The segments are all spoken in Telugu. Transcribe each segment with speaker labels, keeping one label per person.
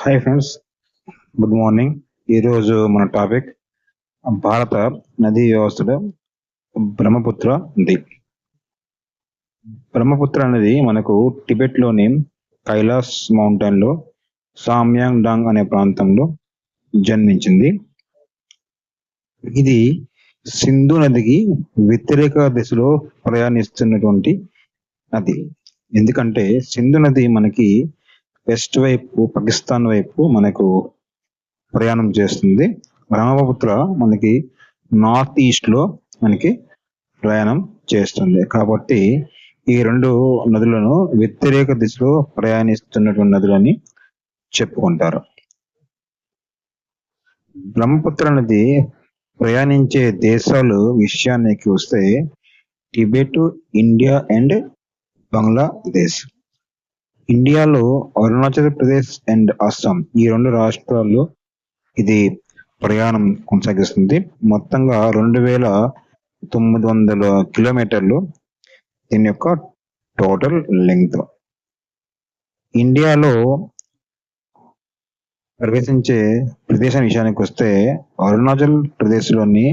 Speaker 1: Hi friends, good morning. ఈరోజు మన టాపిక్ భారత నదీ వ్యవస్థలో బ్రహ్మపుత్ర నది. బ్రహ్మపుత్ర అనేది మనకు టిబెట్లోని కైలాస్ మౌంటైన్లో సామ్యాంగ్ డాంగ్ అనే ప్రాంతంలో జన్మించింది. ఇది సింధు నదికి వ్యతిరేక దిశలో ప్రయాణిస్తున్నటువంటి నది. ఎందుకంటే సింధు నది మనకి వెస్ట్ వైపు, పాకిస్తాన్ వైపు మనకు ప్రయాణం చేస్తుంది. బ్రహ్మపుత్ర మనకి నార్త్ ఈస్ట్ లో మనకి ప్రయాణం చేస్తుంది. కాబట్టి ఈ రెండు నదులను వ్యతిరేక దిశలో ప్రయాణిస్తున్నటువంటి నదులని చెప్పుకుంటారు. బ్రహ్మపుత్ర నది ప్రయాణించే దేశాలు విషయానికి వస్తే టిబెట్, ఇండియా అండ్ బంగ్లాదేశ్. ఇండియాలో అరుణాచల్ ప్రదేశ్ అండ్ అస్సాం, ఈ రెండు రాష్ట్రాల్లో ఇది ప్రయాణం కొనసాగిస్తుంది. మొత్తంగా 2900 కిలోమీటర్లు దీని యొక్క టోటల్ లెంగ్త్. ఇండియాలో ప్రవేశించే ప్రదేశం విషయానికి వస్తే అరుణాచల్ ప్రదేశ్లోని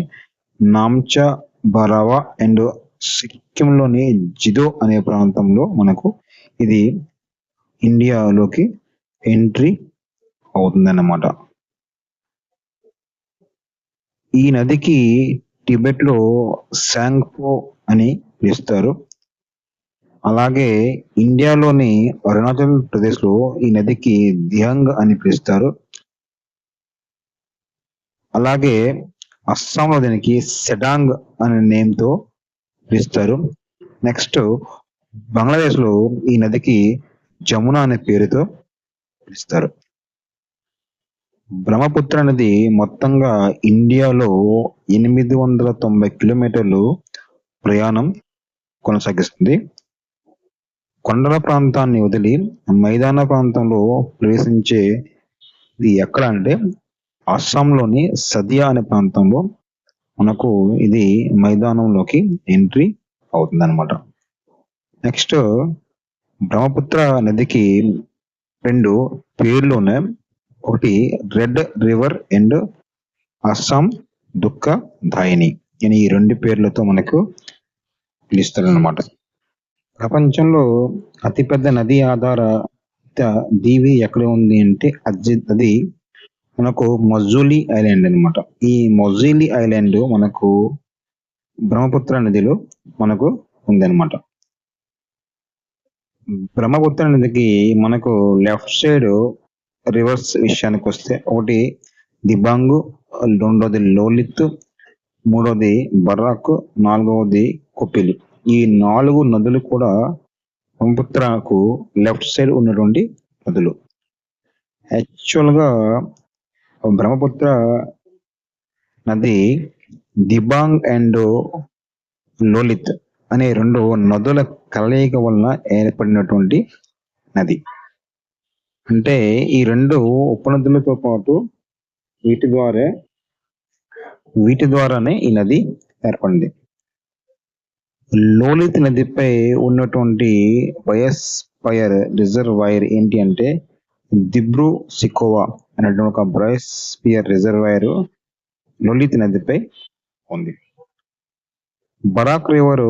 Speaker 1: నామ్చా బరావా అండ్ సిక్కింలోని జిదో అనే ప్రాంతంలో మనకు ఇది ఇండియాలోకి ఎంట్రీ అవుతుందన్నమాట. ఈ నదికి టిబెట్లో సాంగ్పో అని పిలుస్తారు. అలాగే ఇండియాలోని అరుణాచల్ ప్రదేశ్లో ఈ నదికి దియాంగ్ అని పిలుస్తారు. అలాగే అస్సాంలో దీనికి సెడాంగ్ అనే నేమ్తో పిలుస్తారు. నెక్స్ట్ బంగ్లాదేశ్లో ఈ నదికి జమున అనే పేరుతో పిలుస్తారు. బ్రహ్మపుత్ర నది మొత్తంగా ఇండియాలో 890 కిలోమీటర్లు ప్రయాణం కొనసాగిస్తుంది. కొండల ప్రాంతాన్ని వదిలి మైదాన ప్రాంతంలో ప్రవేశించే ఇది ఎక్కడ అంటే అస్సాంలోని సదియా అనే ప్రాంతంలో మనకు ఇది మైదానంలోకి ఎంట్రీ అవుతుంది అనమాట. నెక్స్ట్ బ్రహ్మపుత్ర నదికి 2 పేర్లు ఉన్నాయి. ఒకటి రెడ్ రివర్ అండ్ అస్సాం దుఃఖ దాయిని అని ఈ 2 పేర్లతో మనకు పిలుస్తారనమాట. ప్రపంచంలో అతిపెద్ద నది ఆధారిత దీవి ఎక్కడ ఉంది అంటే అది మనకు మజూలీ ఐలాండ్ అనమాట. ఈ మజూలీ ఐలాండ్ మనకు బ్రహ్మపుత్ర నదిలో మనకు ఉందన్నమాట. బ్రహ్మపుత్ర నదికి మనకు లెఫ్ట్ సైడ్ రివర్స్ విషయానికి వస్తే ఒకటి దిబాంగ్, రెండోది లోలిత్, మూడోది బరాక్, నాలుగవది కొపిలి. ఈ 4 నదులు కూడా బ్రహ్మపుత్రకు లెఫ్ట్ సైడ్ ఉన్నటువంటి నదులు. యాక్చువల్గా బ్రహ్మపుత్ర నది దిబాంగ్ అండ్ లోలిత్ అనే 2 నదుల కలయిక వలన ఏర్పడినటువంటి నది. అంటే ఈ 2 ఉపనదులతో పాటు వీటి ద్వారానే ఈ నది ఏర్పడింది. లోలిత్ నదిపై ఉన్నటువంటి బయోస్ఫియర్ రిజర్వాయర్ ఏంటి అంటే దిబ్రూ సికోవా అనేటువంటి ఒక బయోస్ఫియర్ రిజర్వాయర్ లోలిత్ నదిపై ఉంది. బరాక్ రివర్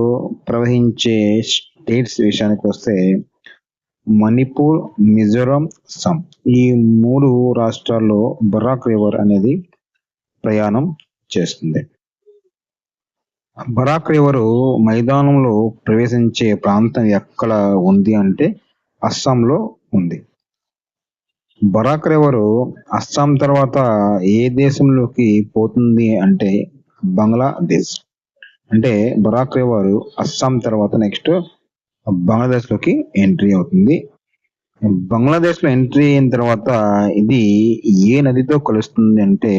Speaker 1: ప్రవహించే స్టేట్స్ విషయానికి వస్తే మణిపూర్, మిజోరాం, అస్సాం, ఈ 3 రాష్ట్రాల్లో బరాక్ రివర్ అనేది ప్రయాణం చేస్తుంది. బరాక్ రివర్ మైదానంలో ప్రవేశించే ప్రాంతం ఎక్కడ ఉంది అంటే అస్సాంలో ఉంది. బరాక్ రివర్ అస్సాం తర్వాత ఏ దేశంలోకి పోతుంది అంటే బంగ్లాదేశ్. అంటే బరాక్ రివర్ అస్సాం తర్వాత నెక్స్ట్ బంగ్లాదేశ్ లోకి ఎంట్రీ అవుతుంది. బంగ్లాదేశ్ లో ఎంట్రీ అయిన తర్వాత ఇది ఏ నదితో కలుస్తుంది అంటే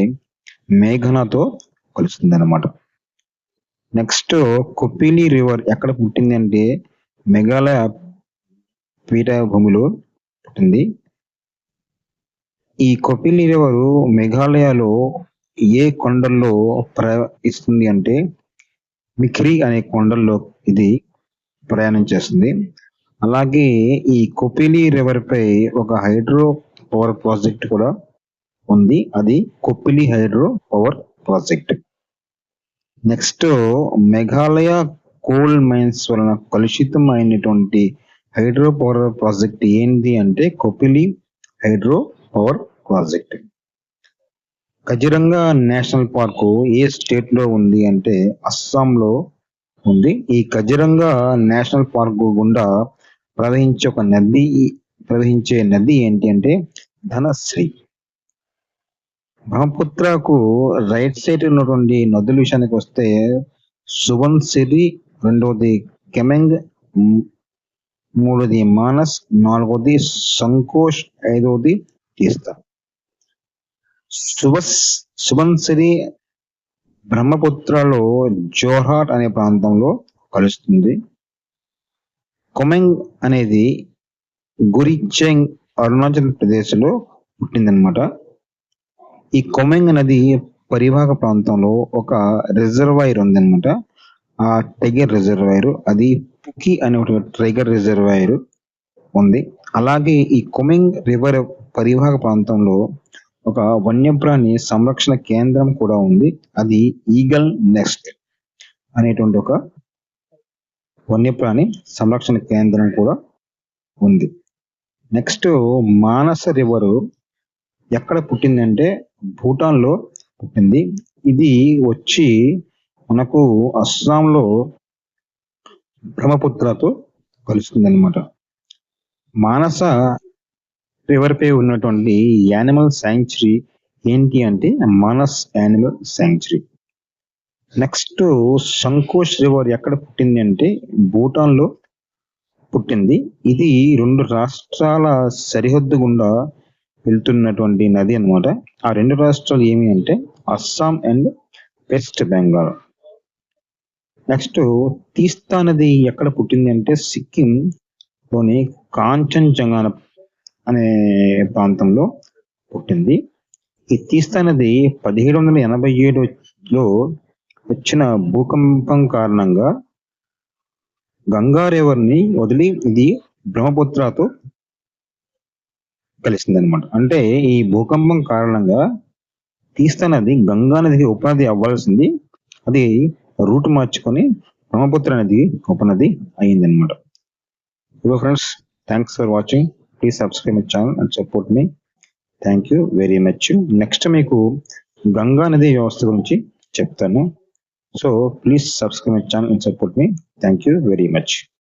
Speaker 1: మేఘనాతో కలుస్తుంది అనమాట. నెక్స్ట్ కొపిలి రివర్ ఎక్కడ పుట్టింది అంటే మేఘాలయ పీఠభూమిలో పుట్టింది. ఈ కొపిలి రివర్ మేఘాలయలో ఏ కొండల్లో ప్రవహిస్తుంది అంటే మిఖ్రీ అనే కొండల్లో ఇది ప్రయాణం చేస్తుంది. అలాగే ఈ కొపిలి రివర్ పై ఒక హైడ్రో పవర్ ప్రాజెక్ట్ కూడా ఉంది. అది Kopili hydro power project. Next Meghalaya coal mines వలన కలుషితం అయినటువంటి హైడ్రో పవర్ ప్రాజెక్ట్ ఏంటి అంటే Kopili hydro power project. Kaziranga national park ఏ స్టేట్ లో ఉంది అంటే అస్సాంలో ఉంది. ఈ కజిరంగా నేషనల్ పార్కు గుండా ప్రవహించే నది ఏంటి అంటే ధనశ్రీ. బ్రహ్మపుత్రకు రైట్ సైడ్ ఉన్నటువంటి నదుల విషయానికి వస్తే సుబన్సిరి, రెండవది కెమెంగ్, మూడవది మానస్, నాలుగవది సంకోష్, ఐదవది తీస్తా. సుబన్సిరి బ్రహ్మపుత్రలో జోర్హాట్ అనే ప్రాంతంలో కలుస్తుంది. కొమెంగ్ అనేది గురిచెంగ్ అరుణాచల్ ప్రదేశ్ లో పుట్టిందనమాట. ఈ కొమెంగ్ నది పరివాహక ప్రాంతంలో ఒక రిజర్వాయర్ ఉందన్నమాట. ఆ టైగర్ రిజర్వాయర్, అది పుకి అనే ఒక టైగర్ రిజర్వాయర్ ఉంది. అలాగే ఈ కొమెంగ్ రివర్ పరివాహక ప్రాంతంలో ఒక వన్యప్రాణి సంరక్షణ కేంద్రం కూడా ఉంది. అది ఈగల్ నెస్ట్ అనేటువంటి ఒక వన్యప్రాణి సంరక్షణ కేంద్రం కూడా ఉంది. నెక్స్ట్ మానస రివరు ఎక్కడ పుట్టిందంటే భూటాన్ లో పుట్టింది. ఇది వచ్చి మనకు అస్సాంలో బ్రహ్మపుత్రతో కలుస్తుంది అనమాట. మానస రివర్ పై ఉన్నటువంటి యానిమల్ శాంక్చురీ ఏంటి అంటే Manas animal sanctuary. Next Sankosh river ఎక్కడ పుట్టింది అంటే భూటాన్ లో పుట్టింది. ఇది 2 రాష్ట్రాల సరిహద్దు గుండా వెళ్తున్నటువంటి నది అనమాట. ఆ 2 రాష్ట్రాలు ఏమి అంటే Assam and west Bengal. Next తీస్తా నది ఎక్కడ పుట్టింది అంటే సిక్కిం లోని కాంచన్జంగా అనే ప్రాంతంలో పుట్టింది. ఈ తీస్తా నది 1787లో వచ్చిన భూకంపం కారణంగా గంగా రివర్ ని వదిలి ఇది బ్రహ్మపుత్రతో కలిసింది అనమాట. అంటే ఈ భూకంపం కారణంగా తీస్తా నది గంగా నదికి ఉపనది అవ్వాల్సింది, అది రూట్ మార్చుకొని బ్రహ్మపుత్ర నది ఉపనది అయింది అనమాట. Friends, thanks for watching. Please subscribe my channel and support me. Thank you very much. Next మీకు గంగా నది వ్యవస్థ గురించి చెప్తాను. So please subscribe my channel and support me. Thank you very much.